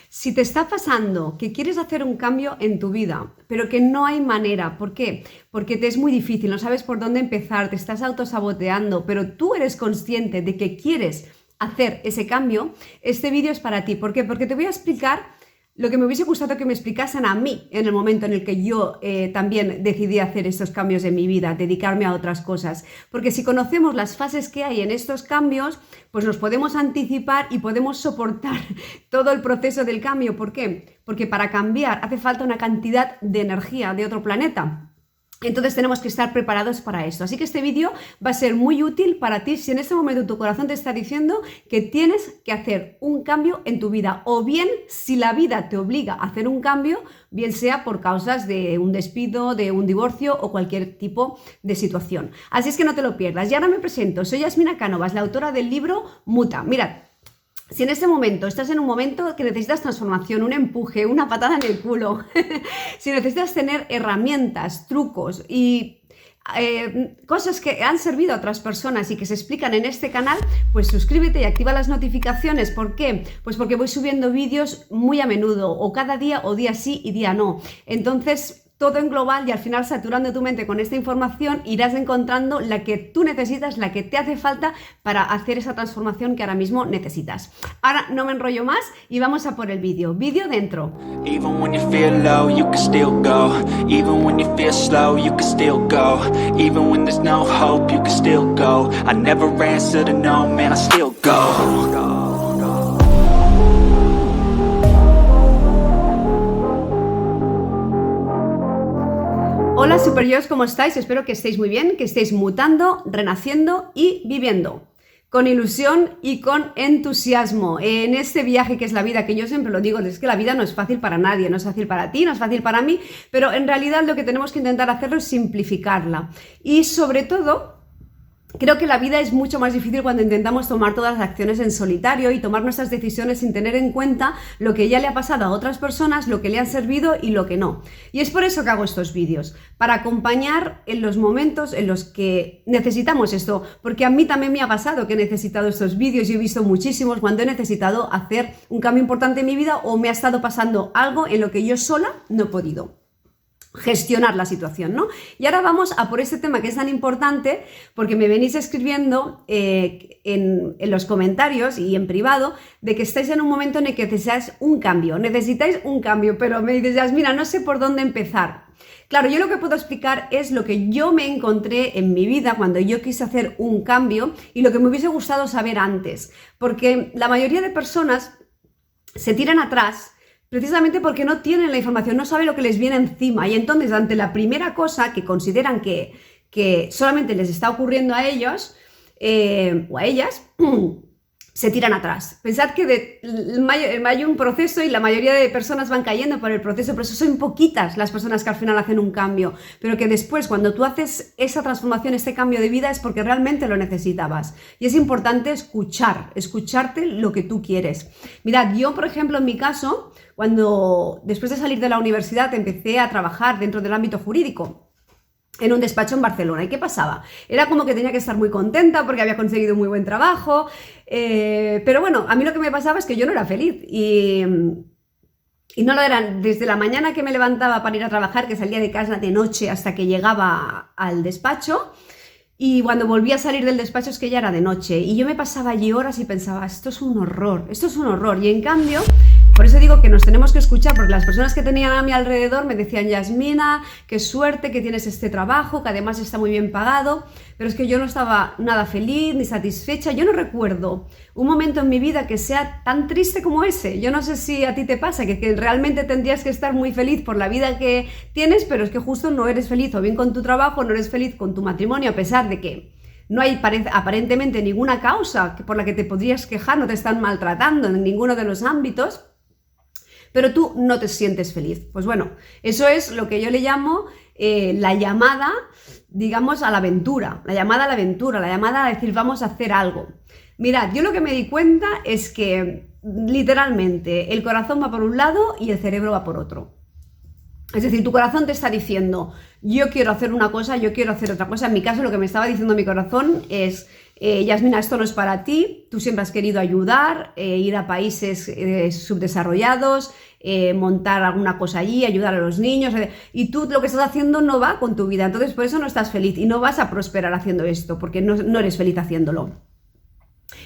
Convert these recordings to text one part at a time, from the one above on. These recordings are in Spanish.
Si te está pasando que quieres hacer un cambio en tu vida, pero que no hay manera, ¿por qué? Porque te es muy difícil, no sabes por dónde empezar, te estás autosaboteando, pero tú eres consciente de que quieres hacer ese cambio, este vídeo es para ti. ¿Por qué? Porque te voy a explicar lo que me hubiese gustado que me explicasen a mí en el momento en el que yo también decidí hacer estos cambios en mi vida, dedicarme a otras cosas. Porque si conocemos las fases que hay en estos cambios, pues nos podemos anticipar y podemos soportar todo el proceso del cambio. ¿Por qué? Porque para cambiar hace falta una cantidad de energía de otro planeta. Entonces tenemos que estar preparados para esto. Así que este vídeo va a ser muy útil para ti si en este momento tu corazón te está diciendo que tienes que hacer un cambio en tu vida, o bien si la vida te obliga a hacer un cambio, bien sea por causas de un despido, de un divorcio o cualquier tipo de situación. Así es que no te lo pierdas. Y ahora me presento. Soy Yasmina Cánovas, la autora del libro Muta. Mirad. Si en este momento estás en un momento que necesitas transformación, un empuje, una patada en el culo, si necesitas tener herramientas, trucos y cosas que han servido a otras personas y que se explican en este canal, pues suscríbete y activa las notificaciones. ¿Por qué? Pues porque voy subiendo vídeos muy a menudo, o cada día, o día sí y día no. Entonces, todo en global, y al final, saturando tu mente con esta información, irás encontrando la que tú necesitas, la que te hace falta para hacer esa transformación que ahora mismo necesitas. Ahora no me enrollo más y vamos a por el vídeo. Vídeo dentro. Even when you feel low, you can still go. Even when you feel slow, you can still go. Even when there's no hope, you can still go. I never answer to no, man, I still go. Hola superyos, ¿cómo estáis? Espero que estéis muy bien, que estéis mutando, renaciendo y viviendo con ilusión y con entusiasmo en este viaje que es la vida, que yo siempre lo digo, es que la vida no es fácil para nadie, no es fácil para ti, no es fácil para mí, pero en realidad lo que tenemos que intentar hacerlo es simplificarla. Y sobre todo, creo que la vida es mucho más difícil cuando intentamos tomar todas las acciones en solitario y tomar nuestras decisiones sin tener en cuenta lo que ya le ha pasado a otras personas, lo que le ha servido y lo que no. Y es por eso que hago estos vídeos, para acompañar en los momentos en los que necesitamos esto, porque a mí también me ha pasado que he necesitado estos vídeos y he visto muchísimos cuando he necesitado hacer un cambio importante en mi vida o me ha estado pasando algo en lo que yo sola no he podido gestionar la situación, ¿no? Y ahora vamos a por este tema que es tan importante, porque me venís escribiendo en los comentarios y en privado de que estáis en un momento en el que necesitáis un cambio, pero me dices, mira, no sé por dónde empezar. Claro, yo lo que puedo explicar es lo que yo me encontré en mi vida cuando yo quise hacer un cambio y lo que me hubiese gustado saber antes, porque la mayoría de personas se tiran atrás precisamente porque no tienen la información, no saben lo que les viene encima, y entonces ante la primera cosa que consideran que solamente les está ocurriendo a ellos o a ellas, se tiran atrás. Pensad que hay un proceso y la mayoría de personas van cayendo por el proceso, pero eso son poquitas las personas que al final hacen un cambio, pero que después cuando tú haces esa transformación, este cambio de vida, es porque realmente lo necesitabas. Y es importante escucharte lo que tú quieres. Mirad, yo por ejemplo en mi caso, cuando después de salir de la universidad empecé a trabajar dentro del ámbito jurídico, en un despacho en Barcelona. ¿Y qué pasaba? Era como que tenía que estar muy contenta porque había conseguido un muy buen trabajo, pero bueno, a mí lo que me pasaba es que yo no era feliz y no lo eran desde la mañana que me levantaba para ir a trabajar, que salía de casa de noche hasta que llegaba al despacho, y cuando volvía a salir del despacho es que ya era de noche, y yo me pasaba allí horas y pensaba, esto es un horror, y en cambio, por eso digo que nos tenemos que escuchar, porque las personas que tenían a mi alrededor me decían, Yasmina, qué suerte que tienes este trabajo, que además está muy bien pagado, pero es que yo no estaba nada feliz ni satisfecha. Yo no recuerdo un momento en mi vida que sea tan triste como ese. Yo no sé si a ti te pasa, que realmente tendrías que estar muy feliz por la vida que tienes, pero es que justo no eres feliz o bien con tu trabajo, no eres feliz con tu matrimonio, a pesar de que no hay aparentemente ninguna causa por la que te podrías quejar, no te están maltratando en ninguno de los ámbitos, pero tú no te sientes feliz. Pues bueno, eso es lo que yo le llamo la llamada, digamos, a la aventura, la llamada a decir, vamos a hacer algo. Mirad, yo lo que me di cuenta es que literalmente el corazón va por un lado y el cerebro va por otro. Es decir, tu corazón te está diciendo, yo quiero hacer una cosa, yo quiero hacer otra cosa. En mi caso, lo que me estaba diciendo mi corazón es, Yasmina, esto no es para ti, tú siempre has querido ayudar, ir a países subdesarrollados, montar alguna cosa allí, ayudar a los niños, y tú lo que estás haciendo no va con tu vida, entonces por eso no estás feliz y no vas a prosperar haciendo esto, porque no eres feliz haciéndolo.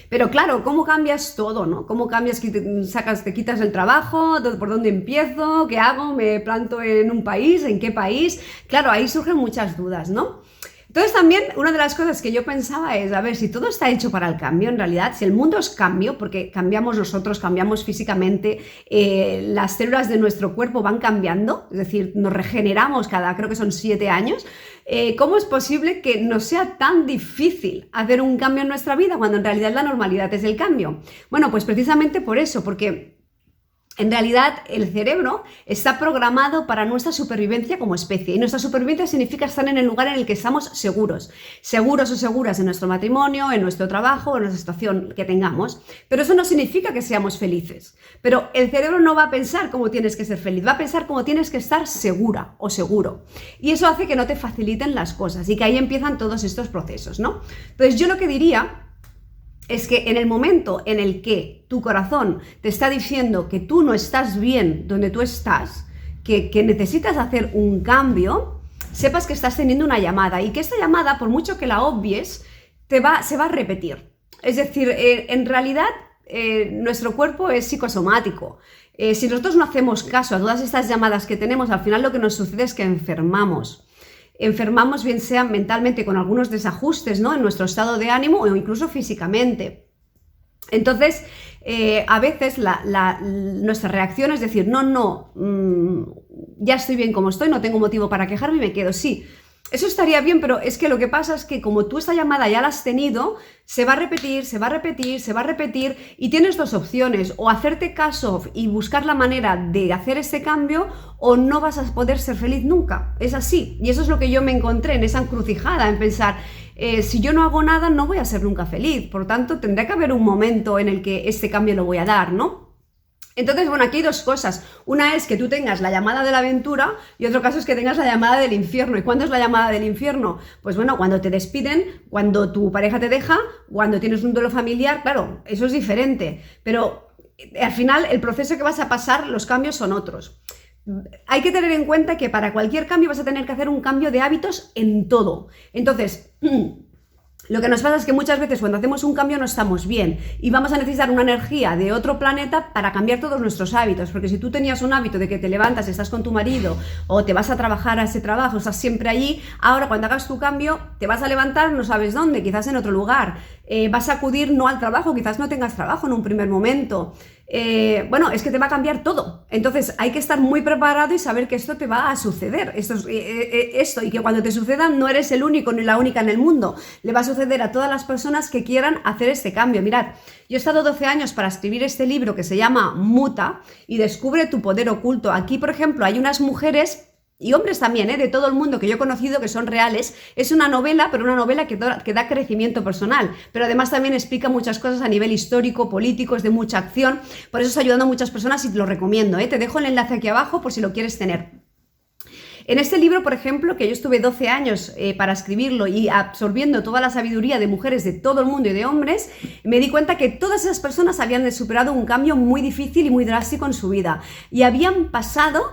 Pero claro, ¿cómo cambias todo, no? ¿Cómo cambias, te quitas el trabajo? ¿Por dónde empiezo? ¿Qué hago? ¿Me planto en un país? ¿En qué país? Claro, ahí surgen muchas dudas, ¿no? Entonces también una de las cosas que yo pensaba es, a ver, si todo está hecho para el cambio, en realidad, si el mundo es cambio, porque cambiamos nosotros, cambiamos físicamente, las células de nuestro cuerpo van cambiando, es decir, nos regeneramos creo que son 7 años, ¿cómo es posible que no sea tan difícil hacer un cambio en nuestra vida cuando en realidad la normalidad es el cambio? Bueno, pues precisamente por eso, porque en realidad el cerebro está programado para nuestra supervivencia como especie, y nuestra supervivencia significa estar en el lugar en el que estamos seguros o seguras en nuestro matrimonio, en nuestro trabajo, en nuestra situación que tengamos, pero eso no significa que seamos felices. Pero el cerebro no va a pensar cómo tienes que ser feliz, va a pensar cómo tienes que estar segura o seguro, y eso hace que no te faciliten las cosas y que ahí empiezan todos estos procesos, ¿no? Entonces yo lo que diría es que en el momento en el que tu corazón te está diciendo que tú no estás bien donde tú estás, que necesitas hacer un cambio, sepas que estás teniendo una llamada y que esta llamada, por mucho que la obvies, se va a repetir. Es decir, en realidad nuestro cuerpo es psicosomático. Si nosotros no hacemos caso a todas estas llamadas que tenemos, al final lo que nos sucede es que enfermamos, bien sea mentalmente con algunos desajustes, ¿no?, en nuestro estado de ánimo o incluso físicamente. Entonces, a veces nuestra reacción es decir, ya estoy bien como estoy, no tengo motivo para quejarme y me quedo. Sí, eso estaría bien, pero es que lo que pasa es que como tú esta llamada ya la has tenido, se va a repetir, y tienes dos opciones: o hacerte caso y buscar la manera de hacer este cambio, o no vas a poder ser feliz nunca. Es así, y eso es lo que yo me encontré en esa encrucijada, en pensar, si yo no hago nada no voy a ser nunca feliz, por lo tanto tendrá que haber un momento en el que este cambio lo voy a dar, ¿no? Entonces, bueno, aquí hay dos cosas. Una es que tú tengas la llamada de la aventura y otro caso es que tengas la llamada del infierno. ¿Y cuándo es la llamada del infierno? Pues bueno, cuando te despiden, cuando tu pareja te deja, cuando tienes un duelo familiar, claro, eso es diferente. Pero al final el proceso que vas a pasar, los cambios son otros. Hay que tener en cuenta que para cualquier cambio vas a tener que hacer un cambio de hábitos en todo. Entonces, lo que nos pasa es que muchas veces cuando hacemos un cambio no estamos bien y vamos a necesitar una energía de otro planeta para cambiar todos nuestros hábitos, porque si tú tenías un hábito de que te levantas, estás con tu marido o te vas a trabajar a ese trabajo, estás siempre allí, ahora cuando hagas tu cambio te vas a levantar, no sabes dónde, quizás en otro lugar, vas a acudir no al trabajo, quizás no tengas trabajo en un primer momento. Bueno, es que te va a cambiar todo. Entonces hay que estar muy preparado y saber que esto te va a suceder, esto, y que cuando te suceda no eres el único ni la única en el mundo, le va a suceder a todas las personas que quieran hacer este cambio. Mirad, yo he estado 12 años para escribir este libro que se llama Muta y descubre tu poder oculto. Aquí, por ejemplo, hay unas mujeres y hombres también, de todo el mundo que yo he conocido que son reales. Es una novela, pero una novela que da crecimiento personal, pero además también explica muchas cosas a nivel histórico, político, es de mucha acción, por eso está ayudando a muchas personas y te lo recomiendo, te dejo el enlace aquí abajo por si lo quieres tener. En este libro, por ejemplo, que yo estuve 12 años para escribirlo y absorbiendo toda la sabiduría de mujeres de todo el mundo y de hombres, me di cuenta que todas esas personas habían superado un cambio muy difícil y muy drástico en su vida y habían pasado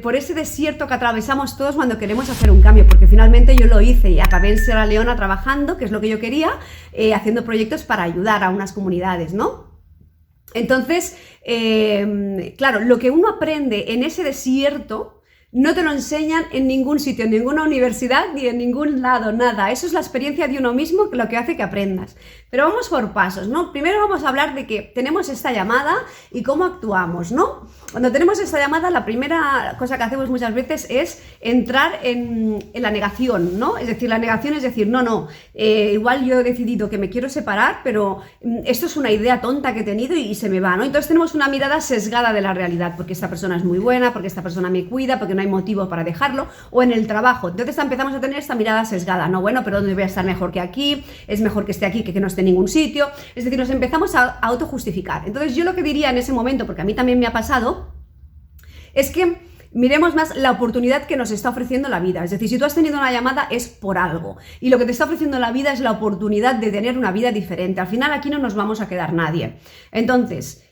por ese desierto que atravesamos todos cuando queremos hacer un cambio, porque finalmente yo lo hice y acabé en Sierra Leona trabajando, que es lo que yo quería, haciendo proyectos para ayudar a unas comunidades, ¿no? Entonces, claro, lo que uno aprende en ese desierto no te lo enseñan en ningún sitio, en ninguna universidad ni en ningún lado, nada. Eso es la experiencia de uno mismo, lo que hace que aprendas. Pero vamos por pasos, ¿no? Primero vamos a hablar de que tenemos esta llamada y cómo actuamos, ¿no? Cuando tenemos esta llamada, la primera cosa que hacemos muchas veces es entrar en la negación, ¿no? Es decir, la negación es decir, igual yo he decidido que me quiero separar, pero esto es una idea tonta que he tenido y se me va, ¿no? Entonces tenemos una mirada sesgada de la realidad, porque esta persona es muy buena, porque esta persona me cuida, porque no hay motivo para dejarlo, o en el trabajo. Entonces empezamos a tener esta mirada sesgada, ¿no? Bueno, pero ¿dónde voy a estar mejor que aquí? Es mejor que esté aquí que no esté en ningún sitio. Es decir, nos empezamos a autojustificar. Entonces yo lo que diría en ese momento, porque a mí también me ha pasado, es que miremos más la oportunidad que nos está ofreciendo la vida. Es decir, si tú has tenido una llamada es por algo. Y lo que te está ofreciendo la vida es la oportunidad de tener una vida diferente. Al final aquí no nos vamos a quedar nadie. Entonces,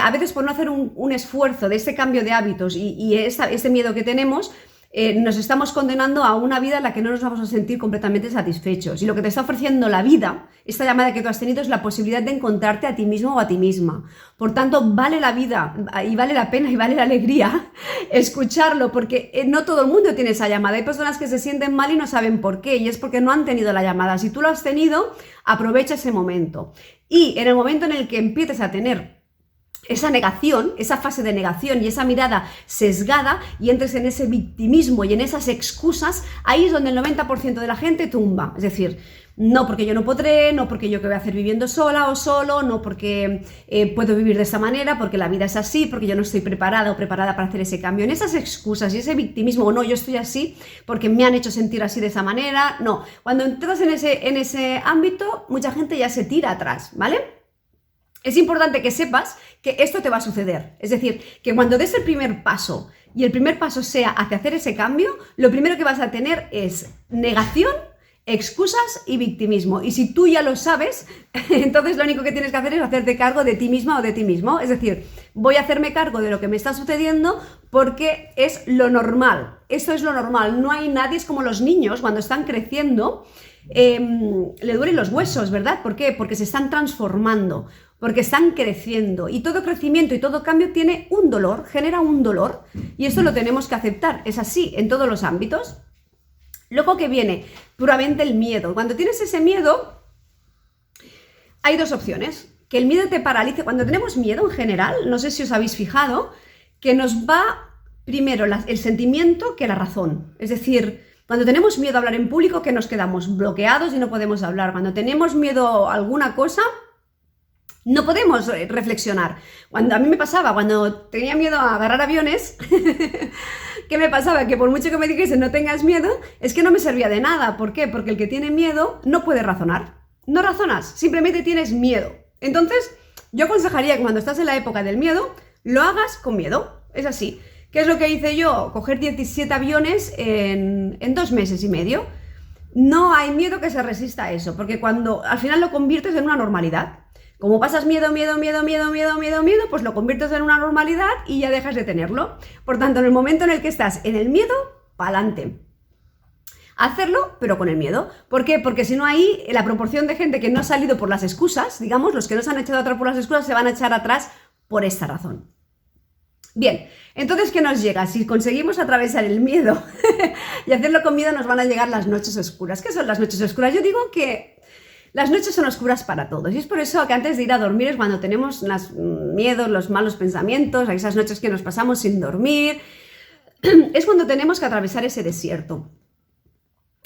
a veces por no hacer un esfuerzo de ese cambio de hábitos y este miedo que tenemos, nos estamos condenando a una vida en la que no nos vamos a sentir completamente satisfechos. Y lo que te está ofreciendo la vida, esta llamada que tú has tenido, es la posibilidad de encontrarte a ti mismo o a ti misma. Por tanto, vale la vida y vale la pena y vale la alegría escucharlo, porque no todo el mundo tiene esa llamada. Hay personas que se sienten mal y no saben por qué, y es porque no han tenido la llamada. Si tú lo has tenido, aprovecha ese momento. Y en el momento en el que empieces a tener esa negación, esa fase de negación y esa mirada sesgada y entres en ese victimismo y en esas excusas, ahí es donde el 90% de la gente tumba. Es decir, no porque yo no podré, no porque yo qué voy a hacer viviendo sola o solo, no porque puedo vivir de esa manera, porque la vida es así, porque yo no estoy preparada o preparada para hacer ese cambio. En esas excusas y ese victimismo, o no, yo estoy así porque me han hecho sentir así de esa manera, no. Cuando entras en ese ámbito, mucha gente ya se tira atrás, ¿vale? Es importante que sepas que esto te va a suceder. Es decir, que cuando des el primer paso y el primer paso sea hacia hacer ese cambio, lo primero que vas a tener es negación, excusas y victimismo. Y si tú ya lo sabes, entonces lo único que tienes que hacer es hacerte cargo de ti misma o de ti mismo. Es decir, voy a hacerme cargo de lo que me está sucediendo porque es lo normal. Eso es lo normal. No hay nadie, es como los niños cuando están creciendo, le duelen los huesos, ¿verdad? ¿Por qué? Porque se están transformando, porque están creciendo, y todo crecimiento y todo cambio tiene un dolor, genera un dolor, y esto lo tenemos que aceptar. Es así en todos los ámbitos. Luego que viene puramente el miedo. Cuando tienes ese miedo, hay dos opciones. Que el miedo te paralice. Cuando tenemos miedo en general, no sé si os habéis fijado, que nos va primero el sentimiento que la razón. Es decir, cuando tenemos miedo a hablar en público, que nos quedamos bloqueados y no podemos hablar. Cuando tenemos miedo a alguna cosa, no podemos reflexionar. A mí me pasaba, cuando tenía miedo a agarrar aviones, ¿qué me pasaba? Que por mucho que me dijesen no tengas miedo, es que no me servía de nada. ¿Por qué? Porque el que tiene miedo no puede razonar. No razonas, simplemente tienes miedo. Entonces, yo aconsejaría que cuando estás en la época del miedo, lo hagas con miedo. Es así. ¿Qué es lo que hice yo? Coger 17 aviones en 2 meses y medio. No hay miedo que se resista a eso, porque cuando al final lo conviertes en una normalidad. Como pasas miedo, pues lo conviertes en una normalidad y ya dejas de tenerlo. Por tanto, en el momento en el que estás en el miedo, pa'lante. Hacerlo, pero con el miedo. ¿Por qué? Porque si no, ahí la proporción de gente que no ha salido por las excusas, digamos, los que no se han echado atrás por las excusas, se van a echar atrás por esta razón. Bien, entonces, ¿qué nos llega? Si conseguimos atravesar el miedo y hacerlo con miedo, nos van a llegar las noches oscuras. ¿Qué son las noches oscuras? Yo digo que las noches son oscuras para todos, y es por eso que antes de ir a dormir es cuando tenemos los miedos, los malos pensamientos, esas noches que nos pasamos sin dormir, es cuando tenemos que atravesar ese desierto.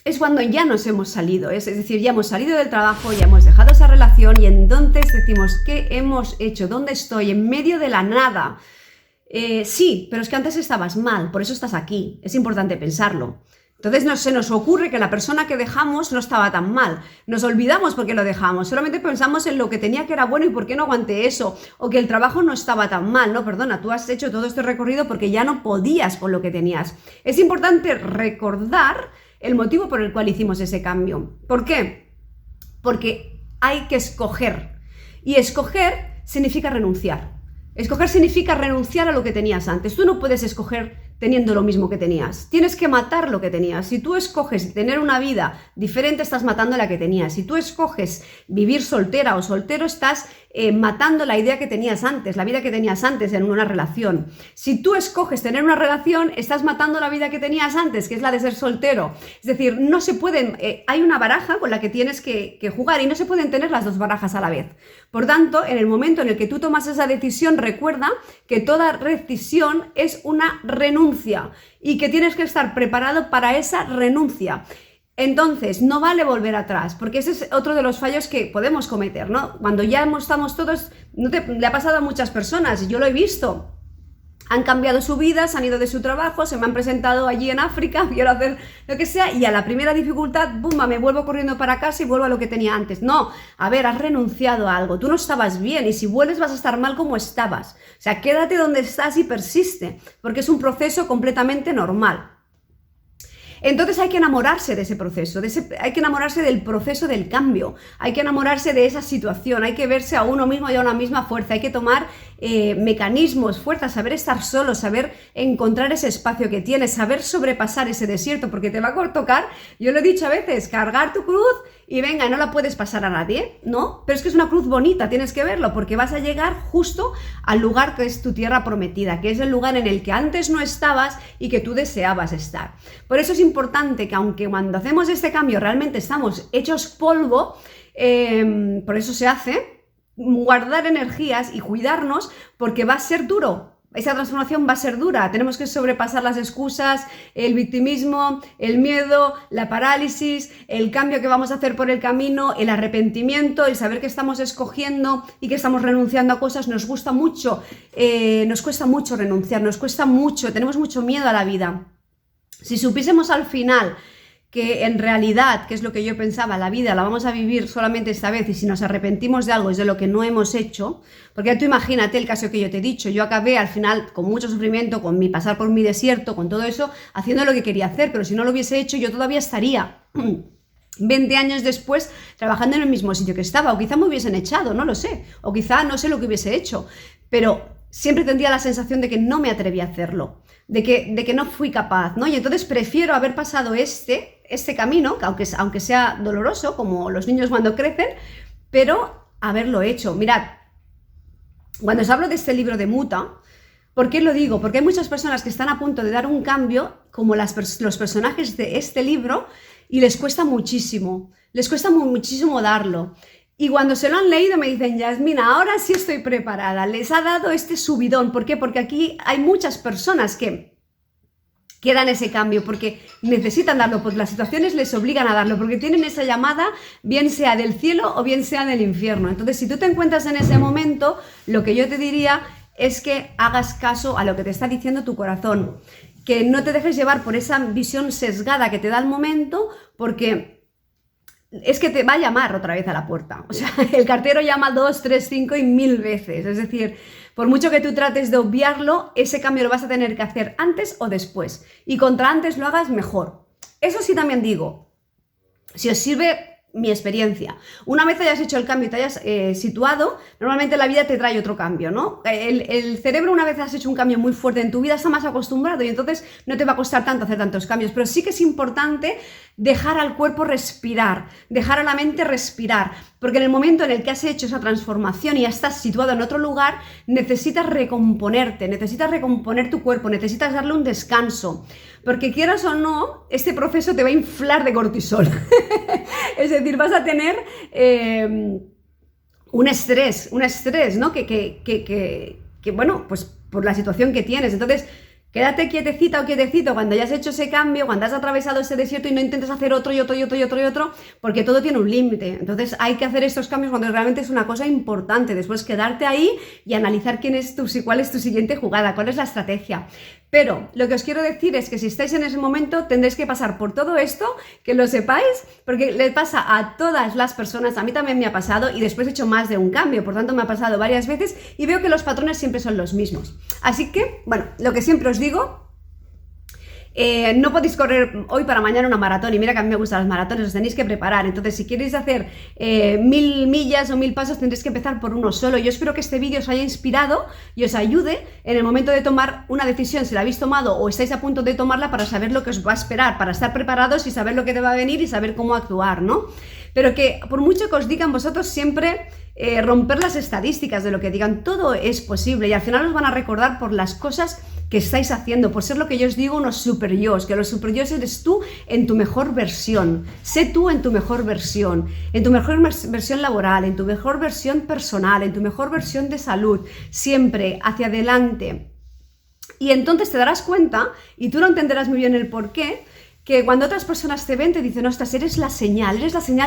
Es cuando ya nos hemos salido, es decir, ya hemos salido del trabajo, ya hemos dejado esa relación y entonces decimos, ¿qué hemos hecho? ¿Dónde estoy? En medio de la nada. Sí, pero es que antes estabas mal, por eso estás aquí, es importante pensarlo. Entonces se nos ocurre que la persona que dejamos no estaba tan mal. Nos olvidamos por qué lo dejamos. Solamente pensamos en lo que tenía que era bueno y por qué no aguanté eso. O que el trabajo no estaba tan mal. No, perdona, tú has hecho todo este recorrido porque ya no podías con lo que tenías. Es importante recordar el motivo por el cual hicimos ese cambio. ¿Por qué? Porque hay que escoger. Y escoger significa renunciar. Escoger significa renunciar a lo que tenías antes. Tú no puedes escoger teniendo lo mismo que tenías. Tienes que matar lo que tenías. Si tú escoges tener una vida diferente, estás matando la que tenías. Si tú escoges vivir soltera o soltero, estás matando la idea que tenías antes, la vida que tenías antes en una relación. Si tú escoges tener una relación, estás matando la vida que tenías antes, que es la de ser soltero. Es decir, no se pueden, hay una baraja con la que tienes que jugar y no se pueden tener las dos barajas a la vez. Por tanto, en el momento en el que tú tomas esa decisión, recuerda que toda decisión es una renuncia y que tienes que estar preparado para esa renuncia. Entonces, no vale volver atrás, porque ese es otro de los fallos que podemos cometer, ¿no? Cuando ya estamos todos, le ha pasado a muchas personas, yo lo he visto. han cambiado su vida, se han ido de su trabajo, se me han presentado allí en África, quiero hacer lo que sea, y a la primera dificultad, ¡bumba!, me vuelvo corriendo para casa y vuelvo a lo que tenía antes. No, a ver, has renunciado a algo, tú no estabas bien, y si vuelves vas a estar mal como estabas. O sea, quédate donde estás y persiste, porque es un proceso completamente normal. Entonces hay que enamorarse de ese proceso, hay que enamorarse del proceso del cambio, hay que enamorarse de esa situación, hay que verse a uno mismo y a una misma fuerza, hay que tomar mecanismos, fuerzas, saber estar solo, saber encontrar ese espacio que tienes, saber sobrepasar ese desierto, porque te va a tocar, yo lo he dicho a veces, cargar tu cruz y venga, no la puedes pasar a nadie, ¿no? Pero es que es una cruz bonita, tienes que verlo, porque vas a llegar justo al lugar que es tu tierra prometida, que es el lugar en el que antes no estabas y que tú deseabas estar. Por eso es importante que aunque cuando hacemos este cambio realmente estamos hechos polvo, por eso se hace, guardar energías y cuidarnos, porque va a ser duro. Esa transformación va a ser dura, tenemos que sobrepasar las excusas, el victimismo, el miedo, la parálisis, el cambio que vamos a hacer por el camino, el arrepentimiento, el saber que estamos escogiendo y que estamos renunciando a cosas. Nos cuesta mucho renunciar, nos cuesta mucho, tenemos mucho miedo a la vida. Si supiésemos al final que en realidad, que es lo que yo pensaba, la vida la vamos a vivir solamente esta vez, y si nos arrepentimos de algo es de lo que no hemos hecho, porque tú imagínate el caso que yo te he dicho, yo acabé al final con mucho sufrimiento, con mi pasar por mi desierto, con todo eso, haciendo lo que quería hacer, pero si no lo hubiese hecho yo todavía estaría 20 años después trabajando en el mismo sitio que estaba, o quizá me hubiesen echado, no lo sé, o quizá no sé lo que hubiese hecho, pero siempre tendría la sensación de que no me atreví a hacerlo, de que no fui capaz, ¿no? Y entonces prefiero haber pasado este camino, que aunque sea doloroso, como los niños cuando crecen, pero haberlo hecho. Mirad, cuando os hablo de este libro de Muta, ¿por qué lo digo? Porque hay muchas personas que están a punto de dar un cambio, como los personajes de este libro, y les cuesta muchísimo darlo. Y cuando se lo han leído me dicen, Yasmina, ahora sí estoy preparada, les ha dado este subidón. ¿Por qué? Porque aquí hay muchas personas que dan ese cambio, porque necesitan darlo, porque las situaciones les obligan a darlo, porque tienen esa llamada, bien sea del cielo o bien sea del infierno. Entonces, si tú te encuentras en ese momento, lo que yo te diría es que hagas caso a lo que te está diciendo tu corazón, que no te dejes llevar por esa visión sesgada que te da el momento, porque es que te va a llamar otra vez a la puerta. O sea, el cartero llama 2, 3, 5 y 1000 veces. Es decir, por mucho que tú trates de obviarlo, ese cambio lo vas a tener que hacer antes o después. Y contra antes lo hagas mejor. Eso sí también digo, si os sirve mi experiencia, una vez hayas hecho el cambio y te hayas situado, normalmente la vida te trae otro cambio, ¿no? El cerebro, una vez has hecho un cambio muy fuerte en tu vida, está más acostumbrado y entonces no te va a costar tanto hacer tantos cambios, pero sí que es importante dejar al cuerpo respirar, dejar a la mente respirar, porque en el momento en el que has hecho esa transformación y ya estás situado en otro lugar, necesitas recomponerte, necesitas recomponer tu cuerpo, necesitas darle un descanso, porque quieras o no, este proceso te va a inflar de cortisol. Es decir, vas a tener un estrés, ¿no? Que bueno, pues por la situación que tienes. Entonces, quédate quietecita o quietecito cuando hayas hecho ese cambio, cuando has atravesado ese desierto, y no intentes hacer otro y otro y otro y otro y otro, porque todo tiene un límite. Entonces hay que hacer estos cambios cuando realmente es una cosa importante. Después quedarte ahí y analizar cuál es tu siguiente jugada, cuál es la estrategia. Pero lo que os quiero decir es que si estáis en ese momento tendréis que pasar por todo esto, que lo sepáis, porque le pasa a todas las personas, a mí también me ha pasado, y después he hecho más de un cambio, por tanto me ha pasado varias veces y veo que los patrones siempre son los mismos. Así que, bueno, lo que siempre os digo, no podéis correr hoy para mañana una maratón, y mira que a mí me gustan las maratones, os tenéis que preparar. Entonces, si queréis hacer 1000 millas o 1000 pasos, tendréis que empezar por uno solo. Yo espero que este vídeo os haya inspirado y os ayude en el momento de tomar una decisión, si la habéis tomado o estáis a punto de tomarla, para saber lo que os va a esperar, para estar preparados y saber lo que te va a venir y saber cómo actuar, ¿no? Pero que por mucho que os digan vosotros siempre, romper las estadísticas de lo que digan, todo es posible, y al final os van a recordar por las cosas que estáis haciendo, por ser lo que yo os digo, unos super yos, que los super yos eres tú en tu mejor versión. Sé tú en tu mejor versión versión laboral, en tu mejor versión personal, en tu mejor versión de salud, siempre hacia adelante. Y entonces te darás cuenta, y tú no entenderás muy bien el por qué, que cuando otras personas te ven, te dicen, ostras, eres la señal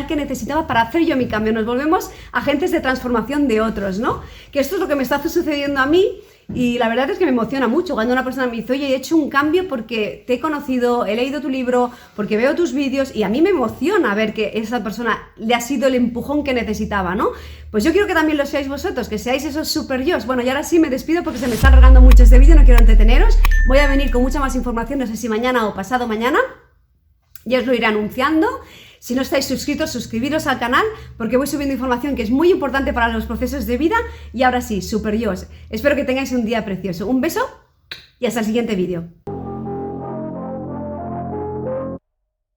que necesitaba para hacer yo mi cambio. Nos volvemos agentes de transformación de otros, ¿no? Que esto es lo que me está sucediendo a mí, Y la verdad es que me emociona mucho cuando una persona me dice, oye, he hecho un cambio porque te he conocido, he leído tu libro, porque veo tus vídeos, y a mí me emociona ver que esa persona le ha sido el empujón que necesitaba, ¿no? Pues yo quiero que también lo seáis vosotros, que seáis esos super yos. Bueno, y ahora sí me despido porque se me está alargando mucho este vídeo, no quiero entreteneros. Voy a venir con mucha más información, no sé si mañana o pasado mañana. Ya os lo iré anunciando. Si no estáis suscritos, suscribiros al canal porque voy subiendo información que es muy importante para los procesos de vida. Y ahora sí, super yos. Espero que tengáis un día precioso. Un beso y hasta el siguiente vídeo.